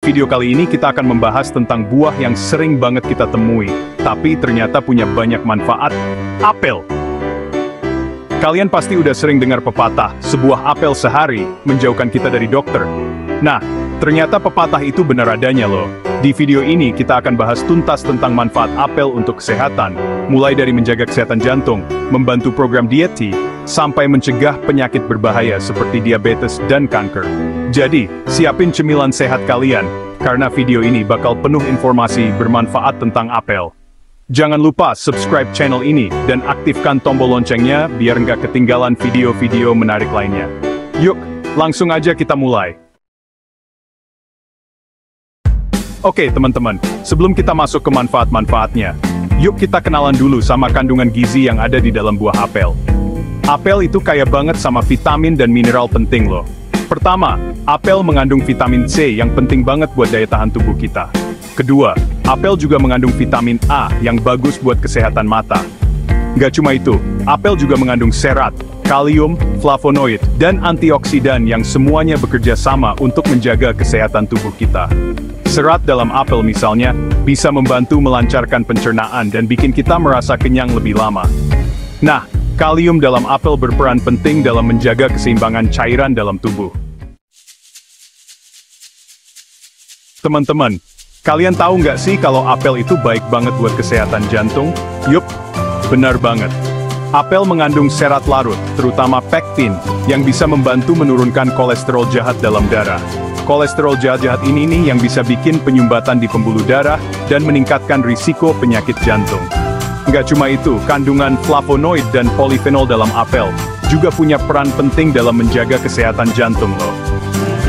video kali ini kita akan membahas tentang buah yang sering banget kita temui, tapi ternyata punya banyak manfaat, apel. Kalian pasti udah sering dengar pepatah, sebuah apel sehari menjauhkan kita dari dokter. Nah, ternyata pepatah itu benar adanya loh. Di video ini kita akan bahas tuntas tentang manfaat apel untuk kesehatan, mulai dari menjaga kesehatan jantung, membantu program dieti, sampai mencegah penyakit berbahaya seperti diabetes dan kanker. Jadi, siapin cemilan sehat kalian, karena video ini bakal penuh informasi bermanfaat tentang apel. Jangan lupa subscribe channel ini dan aktifkan tombol loncengnya biar nggak ketinggalan video-video menarik lainnya. Yuk, langsung aja kita mulai. Oke teman-teman, sebelum kita masuk ke manfaat-manfaatnya, yuk kita kenalan dulu sama kandungan gizi yang ada di dalam buah apel. Apel itu kaya banget sama vitamin dan mineral penting loh. Pertama, apel mengandung vitamin C yang penting banget buat daya tahan tubuh kita. Kedua, apel juga mengandung vitamin A yang bagus buat kesehatan mata. Nggak cuma itu, apel juga mengandung serat, kalium, flavonoid, dan antioksidan yang semuanya bekerja sama untuk menjaga kesehatan tubuh kita. Serat dalam apel misalnya, bisa membantu melancarkan pencernaan dan bikin kita merasa kenyang lebih lama. Nah, kalium dalam apel berperan penting dalam menjaga keseimbangan cairan dalam tubuh. Teman-teman, kalian tahu nggak sih kalau apel itu baik banget buat kesehatan jantung? Yup, benar banget. Apel mengandung serat larut, terutama pektin, yang bisa membantu menurunkan kolesterol jahat dalam darah. Kolesterol jahat ini nih yang bisa bikin penyumbatan di pembuluh darah dan meningkatkan risiko penyakit jantung. Nggak cuma itu, kandungan flavonoid dan polifenol dalam apel juga punya peran penting dalam menjaga kesehatan jantung loh.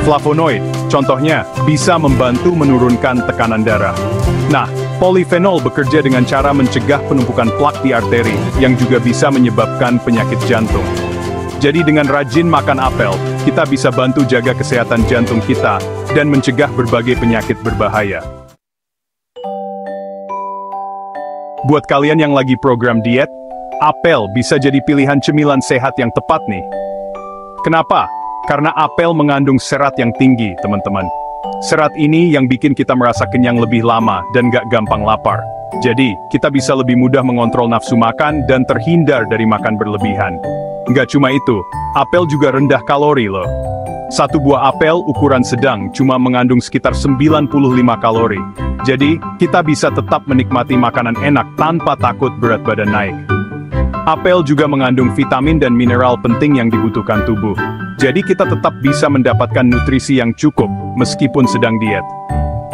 Flavonoid, contohnya, bisa membantu menurunkan tekanan darah. Nah, polifenol bekerja dengan cara mencegah penumpukan plak di arteri, yang juga bisa menyebabkan penyakit jantung. Jadi dengan rajin makan apel, kita bisa bantu jaga kesehatan jantung kita, dan mencegah berbagai penyakit berbahaya. Buat kalian yang lagi program diet, apel bisa jadi pilihan cemilan sehat yang tepat nih. Kenapa? Karena apel mengandung serat yang tinggi, teman-teman. Serat ini yang bikin kita merasa kenyang lebih lama dan gak gampang lapar. Jadi, kita bisa lebih mudah mengontrol nafsu makan dan terhindar dari makan berlebihan. Nggak cuma itu, apel juga rendah kalori loh. Satu buah apel ukuran sedang cuma mengandung sekitar 95 kalori. Jadi, kita bisa tetap menikmati makanan enak tanpa takut berat badan naik. Apel juga mengandung vitamin dan mineral penting yang dibutuhkan tubuh. Jadi kita tetap bisa mendapatkan nutrisi yang cukup, meskipun sedang diet.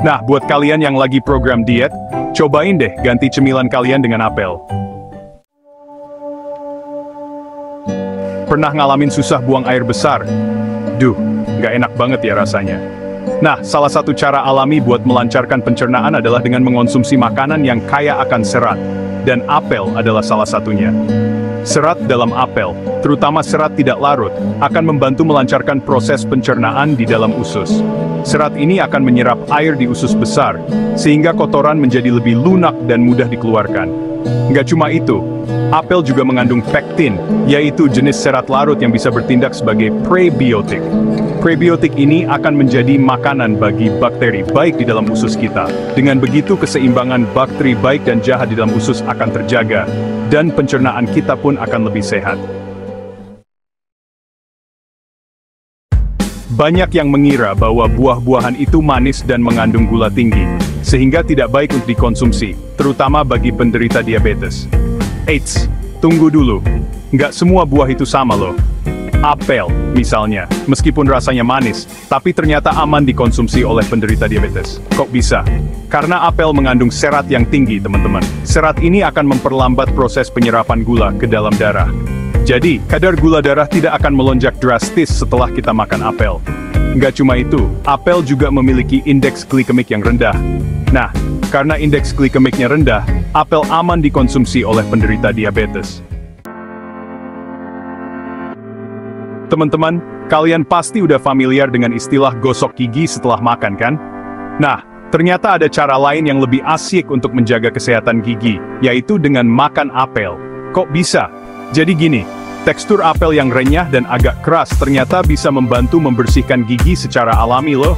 Nah, buat kalian yang lagi program diet, cobain deh ganti cemilan kalian dengan apel. Pernah ngalamin susah buang air besar? Duh, nggak enak banget ya rasanya. Nah, salah satu cara alami buat melancarkan pencernaan adalah dengan mengonsumsi makanan yang kaya akan serat. Dan apel adalah salah satunya. Serat dalam apel, terutama serat tidak larut, akan membantu melancarkan proses pencernaan di dalam usus. Serat ini akan menyerap air di usus besar, sehingga kotoran menjadi lebih lunak dan mudah dikeluarkan. Nggak cuma itu, apel juga mengandung pektin, yaitu jenis serat larut yang bisa bertindak sebagai prebiotik. Prebiotik ini akan menjadi makanan bagi bakteri baik di dalam usus kita. Dengan begitu keseimbangan bakteri baik dan jahat di dalam usus akan terjaga, dan pencernaan kita pun akan lebih sehat. Banyak yang mengira bahwa buah-buahan itu manis dan mengandung gula tinggi, sehingga tidak baik untuk dikonsumsi, terutama bagi penderita diabetes. Eits, tunggu dulu. Nggak semua buah itu sama loh. Apel, misalnya, meskipun rasanya manis, tapi ternyata aman dikonsumsi oleh penderita diabetes. Kok bisa? Karena apel mengandung serat yang tinggi, teman-teman. Serat ini akan memperlambat proses penyerapan gula ke dalam darah. Jadi, kadar gula darah tidak akan melonjak drastis setelah kita makan apel. Nggak cuma itu, apel juga memiliki indeks glikemik yang rendah. Nah, karena indeks glikemiknya rendah, apel aman dikonsumsi oleh penderita diabetes. Teman-teman, kalian pasti udah familiar dengan istilah gosok gigi setelah makan kan? Nah, ternyata ada cara lain yang lebih asyik untuk menjaga kesehatan gigi, yaitu dengan makan apel. Kok bisa? Jadi gini, tekstur apel yang renyah dan agak keras ternyata bisa membantu membersihkan gigi secara alami loh.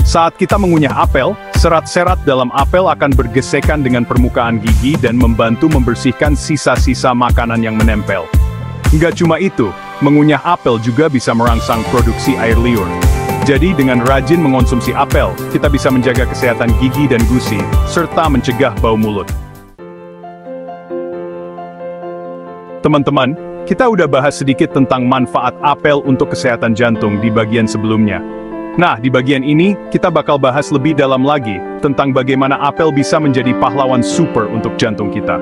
Saat kita mengunyah apel, serat-serat dalam apel akan bergesekan dengan permukaan gigi dan membantu membersihkan sisa-sisa makanan yang menempel. Nggak cuma itu, mengunyah apel juga bisa merangsang produksi air liur. Jadi dengan rajin mengonsumsi apel, kita bisa menjaga kesehatan gigi dan gusi, serta mencegah bau mulut. Teman-teman, kita udah bahas sedikit tentang manfaat apel untuk kesehatan jantung di bagian sebelumnya. Nah, di bagian ini, kita bakal bahas lebih dalam lagi tentang bagaimana apel bisa menjadi pahlawan super untuk jantung kita.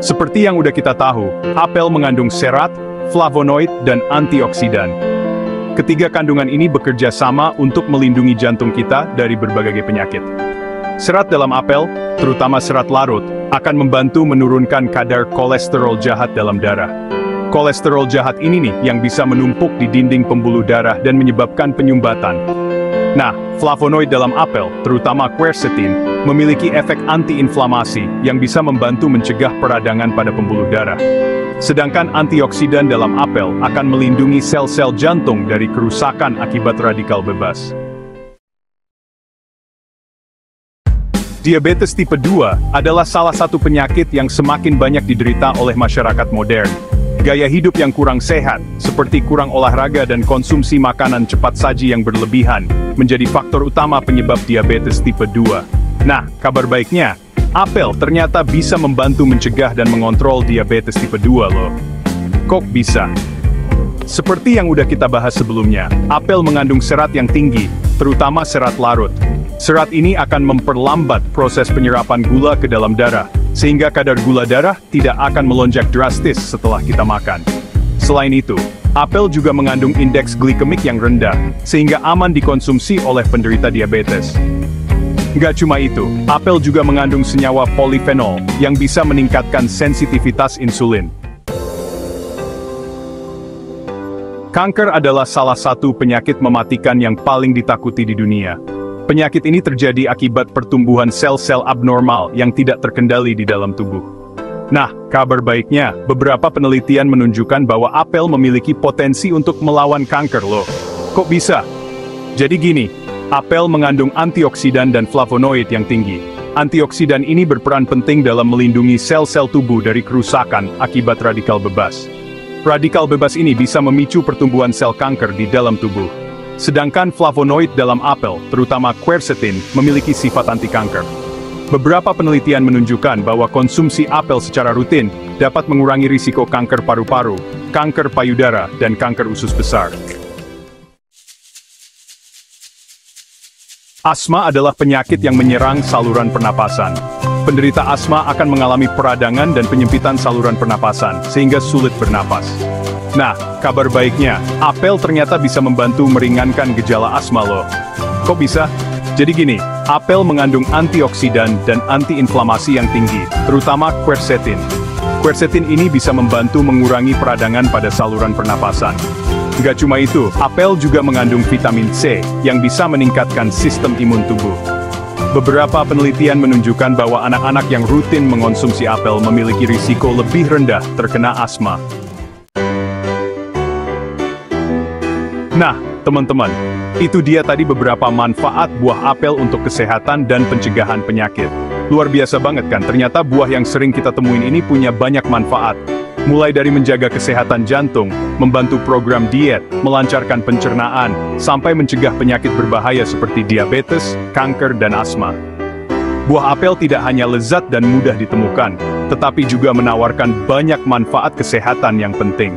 Seperti yang udah kita tahu, apel mengandung serat, flavonoid, dan antioksidan. Ketiga kandungan ini bekerja sama untuk melindungi jantung kita dari berbagai penyakit. Serat dalam apel, terutama serat larut, akan membantu menurunkan kadar kolesterol jahat dalam darah. Kolesterol jahat ini nih yang bisa menumpuk di dinding pembuluh darah dan menyebabkan penyumbatan. Nah, flavonoid dalam apel, terutama quercetin, memiliki efek anti-inflamasi yang bisa membantu mencegah peradangan pada pembuluh darah. Sedangkan antioksidan dalam apel akan melindungi sel-sel jantung dari kerusakan akibat radikal bebas. Diabetes tipe 2 adalah salah satu penyakit yang semakin banyak diderita oleh masyarakat modern. Gaya hidup yang kurang sehat, seperti kurang olahraga dan konsumsi makanan cepat saji yang berlebihan, menjadi faktor utama penyebab diabetes tipe 2. Nah, kabar baiknya, apel ternyata bisa membantu mencegah dan mengontrol diabetes tipe 2 loh. Kok bisa? Seperti yang udah kita bahas sebelumnya, apel mengandung serat yang tinggi, terutama serat larut. Serat ini akan memperlambat proses penyerapan gula ke dalam darah, sehingga kadar gula darah tidak akan melonjak drastis setelah kita makan. Selain itu, apel juga mengandung indeks glikemik yang rendah, sehingga aman dikonsumsi oleh penderita diabetes. Nggak cuma itu, apel juga mengandung senyawa polifenol, yang bisa meningkatkan sensitivitas insulin. Kanker adalah salah satu penyakit mematikan yang paling ditakuti di dunia. Penyakit ini terjadi akibat pertumbuhan sel-sel abnormal yang tidak terkendali di dalam tubuh. Nah, kabar baiknya, beberapa penelitian menunjukkan bahwa apel memiliki potensi untuk melawan kanker loh. Kok bisa? Jadi gini, apel mengandung antioksidan dan flavonoid yang tinggi. Antioksidan ini berperan penting dalam melindungi sel-sel tubuh dari kerusakan akibat radikal bebas. Radikal bebas ini bisa memicu pertumbuhan sel kanker di dalam tubuh. Sedangkan flavonoid dalam apel, terutama quercetin, memiliki sifat anti-kanker. Beberapa penelitian menunjukkan bahwa konsumsi apel secara rutin dapat mengurangi risiko kanker paru-paru, kanker payudara, dan kanker usus besar. Asma adalah penyakit yang menyerang saluran pernapasan. Penderita asma akan mengalami peradangan dan penyempitan saluran pernapasan, sehingga sulit bernapas. Nah, kabar baiknya, apel ternyata bisa membantu meringankan gejala asma loh. Kok bisa? Jadi gini, apel mengandung antioksidan dan antiinflamasi yang tinggi, terutama quercetin. Quercetin ini bisa membantu mengurangi peradangan pada saluran pernapasan. Nggak cuma itu, apel juga mengandung vitamin C, yang bisa meningkatkan sistem imun tubuh. Beberapa penelitian menunjukkan bahwa anak-anak yang rutin mengonsumsi apel memiliki risiko lebih rendah terkena asma. Nah, teman-teman, itu dia tadi beberapa manfaat buah apel untuk kesehatan dan pencegahan penyakit. Luar biasa banget kan, ternyata buah yang sering kita temuin ini punya banyak manfaat. Mulai dari menjaga kesehatan jantung, membantu program diet, melancarkan pencernaan, sampai mencegah penyakit berbahaya seperti diabetes, kanker, dan asma. Buah apel tidak hanya lezat dan mudah ditemukan, tetapi juga menawarkan banyak manfaat kesehatan yang penting.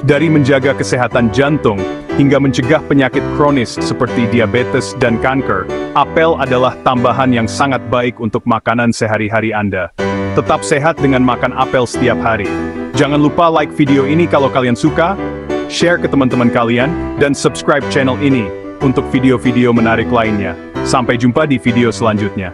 Dari menjaga kesehatan jantung, hingga mencegah penyakit kronis seperti diabetes dan kanker, apel adalah tambahan yang sangat baik untuk makanan sehari-hari Anda. Tetap sehat dengan makan apel setiap hari. Jangan lupa like video ini kalau kalian suka, share ke teman-teman kalian, dan subscribe channel ini untuk video-video menarik lainnya. Sampai jumpa di video selanjutnya.